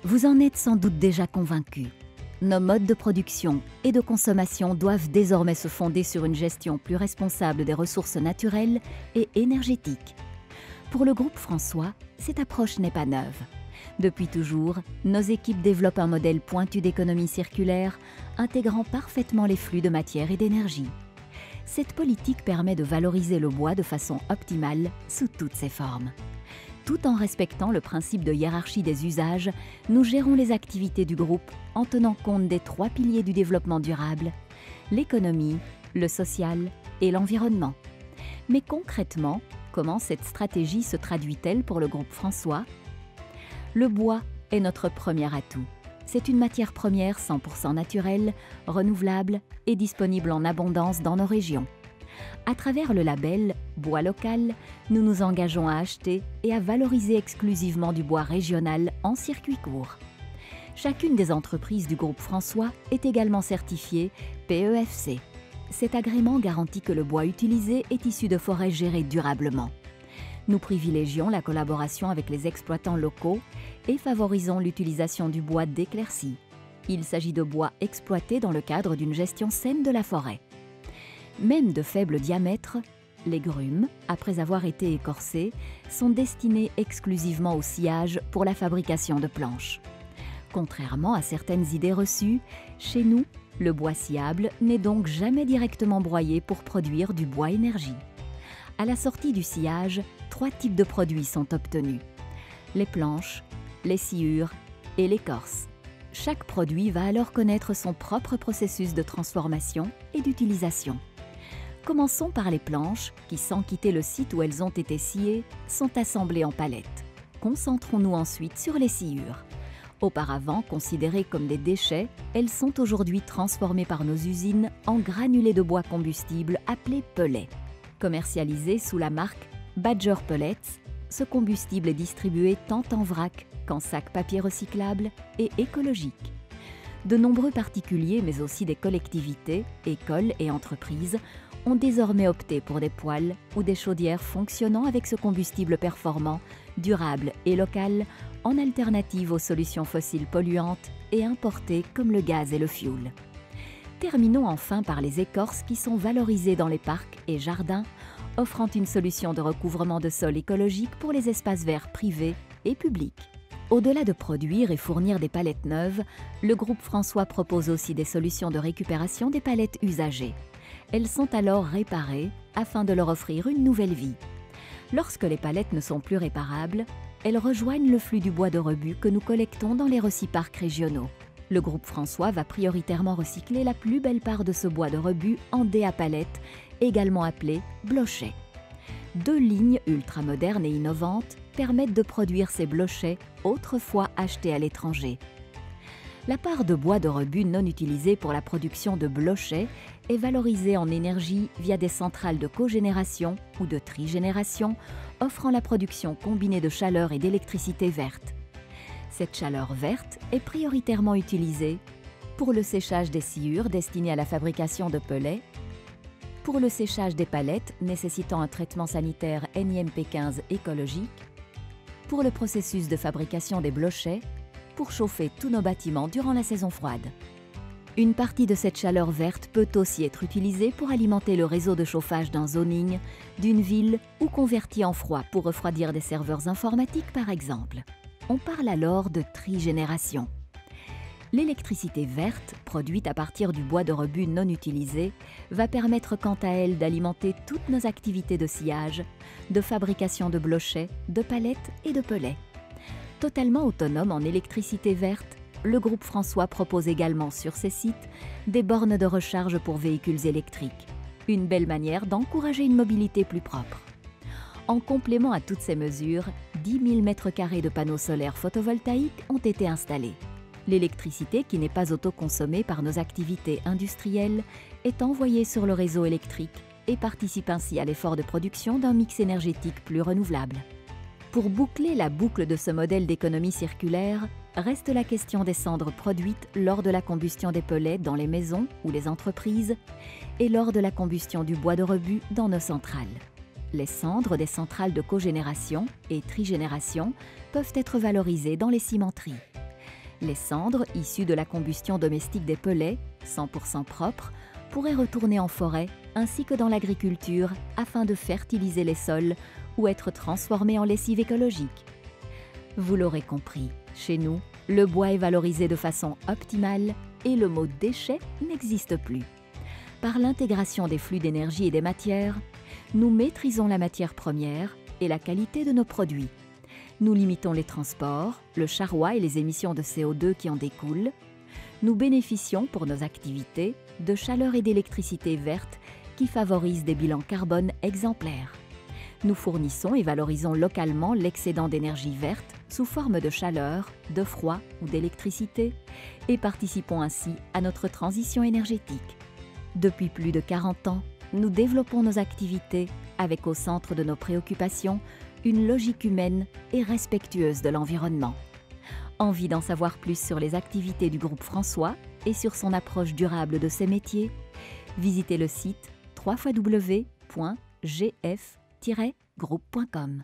Vous en êtes sans doute déjà convaincu. Nos modes de production et de consommation doivent désormais se fonder sur une gestion plus responsable des ressources naturelles et énergétiques. Pour le groupe François, cette approche n'est pas neuve. Depuis toujours, nos équipes développent un modèle pointu d'économie circulaire, intégrant parfaitement les flux de matière et d'énergie. Cette politique permet de valoriser le bois de façon optimale sous toutes ses formes. Tout en respectant le principe de hiérarchie des usages, nous gérons les activités du groupe en tenant compte des 3 piliers du développement durable, l'économie, le social et l'environnement. Mais concrètement, comment cette stratégie se traduit-elle pour le groupe François ? Le bois est notre premier atout. C'est une matière première 100% naturelle, renouvelable et disponible en abondance dans nos régions. À travers le label « Bois local », nous nous engageons à acheter et à valoriser exclusivement du bois régional en circuit court. Chacune des entreprises du groupe François est également certifiée PEFC. Cet agrément garantit que le bois utilisé est issu de forêts gérées durablement. Nous privilégions la collaboration avec les exploitants locaux et favorisons l'utilisation du bois d'éclaircie. Il s'agit de bois exploité dans le cadre d'une gestion saine de la forêt. Même de faible diamètre, les grumes, après avoir été écorcées, sont destinées exclusivement au sciage pour la fabrication de planches. Contrairement à certaines idées reçues, chez nous, le bois sciable n'est donc jamais directement broyé pour produire du bois énergie. À la sortie du sciage, 3 types de produits sont obtenus: les planches, les sciures et l'écorce. Chaque produit va alors connaître son propre processus de transformation et d'utilisation. Commençons par les planches qui, sans quitter le site où elles ont été sciées, sont assemblées en palettes. Concentrons-nous ensuite sur les sciures. Auparavant considérées comme des déchets, elles sont aujourd'hui transformées par nos usines en granulés de bois combustible appelés pellets. Commercialisé sous la marque Badger Pellets, ce combustible est distribué tant en vrac qu'en sac papier recyclable et écologique. De nombreux particuliers, mais aussi des collectivités, écoles et entreprises, ont désormais opté pour des poêles ou des chaudières fonctionnant avec ce combustible performant, durable et local, en alternative aux solutions fossiles polluantes et importées comme le gaz et le fioul. Terminons enfin par les écorces qui sont valorisées dans les parcs et jardins, offrant une solution de recouvrement de sol écologique pour les espaces verts privés et publics. Au-delà de produire et fournir des palettes neuves, le groupe François propose aussi des solutions de récupération des palettes usagées. Elles sont alors réparées afin de leur offrir une nouvelle vie. Lorsque les palettes ne sont plus réparables, elles rejoignent le flux du bois de rebut que nous collectons dans les recyparcs régionaux. Le groupe François va prioritairement recycler la plus belle part de ce bois de rebut en dés à palettes, également appelé blochets. 2 lignes ultramodernes et innovantes permettent de produire ces blochets autrefois achetés à l'étranger. La part de bois de rebut non utilisée pour la production de blochets est valorisée en énergie via des centrales de cogénération ou de trigénération, offrant la production combinée de chaleur et d'électricité verte. Cette chaleur verte est prioritairement utilisée pour le séchage des sciures destinées à la fabrication de pellets, pour le séchage des palettes nécessitant un traitement sanitaire NIMP15 écologique, pour le processus de fabrication des blochets, pour chauffer tous nos bâtiments durant la saison froide. Une partie de cette chaleur verte peut aussi être utilisée pour alimenter le réseau de chauffage d'un zoning, d'une ville ou convertie en froid pour refroidir des serveurs informatiques par exemple. On parle alors de trigénération. L'électricité verte, produite à partir du bois de rebut non utilisé, va permettre quant à elle d'alimenter toutes nos activités de sciage, de fabrication de blochets, de palettes et de pellets. Totalement autonome en électricité verte, le groupe François propose également sur ses sites des bornes de recharge pour véhicules électriques. Une belle manière d'encourager une mobilité plus propre. En complément à toutes ces mesures, 10 000 m² de panneaux solaires photovoltaïques ont été installés. L'électricité, qui n'est pas autoconsommée par nos activités industrielles, est envoyée sur le réseau électrique et participe ainsi à l'effort de production d'un mix énergétique plus renouvelable. Pour boucler la boucle de ce modèle d'économie circulaire, reste la question des cendres produites lors de la combustion des pellets dans les maisons ou les entreprises et lors de la combustion du bois de rebut dans nos centrales. Les cendres des centrales de cogénération et trigénération peuvent être valorisées dans les cimenteries. Les cendres, issues de la combustion domestique des pellets, 100% propres, pourraient retourner en forêt ainsi que dans l'agriculture afin de fertiliser les sols ou être transformées en lessive écologique. Vous l'aurez compris, chez nous, le bois est valorisé de façon optimale et le mot déchet n'existe plus. Par l'intégration des flux d'énergie et des matières, nous maîtrisons la matière première et la qualité de nos produits. Nous limitons les transports, le charrois et les émissions de CO2 qui en découlent. Nous bénéficions pour nos activités de chaleur et d'électricité verte qui favorisent des bilans carbone exemplaires. Nous fournissons et valorisons localement l'excédent d'énergie verte sous forme de chaleur, de froid ou d'électricité et participons ainsi à notre transition énergétique. Depuis plus de 40 ans, nous développons nos activités avec au centre de nos préoccupations une logique humaine et respectueuse de l'environnement. Envie d'en savoir plus sur les activités du groupe François et sur son approche durable de ses métiers? Visitez le site www.gf-groupe.com.